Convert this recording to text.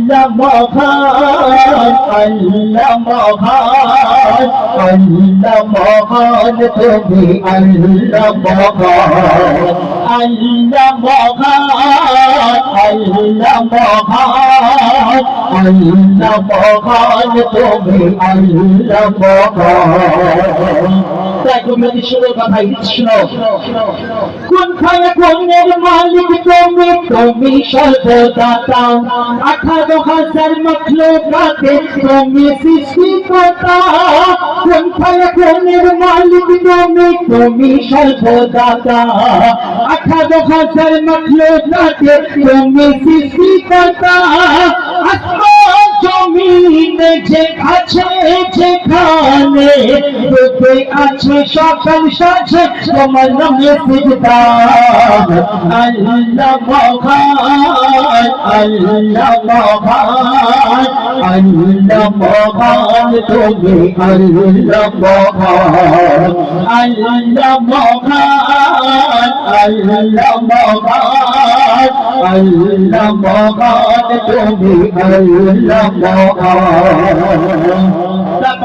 আল্লাহ মহান, আল্লাহ মহান, আল্লাহ মহান তুমি আল্লাহ মহান, আল্লাহ মহান, আল্লাহ মহান, আল্লাহ মহান তুমি আল্লাহ মহান। তাই কবিরাজি সুরের কথাই শোনো, কোন খায়া কোনের মালিক তুমি, তুমি সর্বদাতা, 18,000 মখলুকাতে তুমি সৃষ্টিকর্তা। কোন খায়া কোনের মালিক তুমি, তুমি সর্বদাতা, 18,000 মখলুকাতে তুমি সৃষ্টিকর্তা। আসমান জমিন যে আছে যেখানে ডুবে আছে সকাল সাজে তোমার নামে সিজদা। আল্লাহ মহান, আল্লাহ মহান, আল্লাহ মহান তুমি আল্লাহ মহান, আল্লাহ মহান, আল্লাহ মহান, আল্লাহ মহান তুমি আল্লাহ মহান।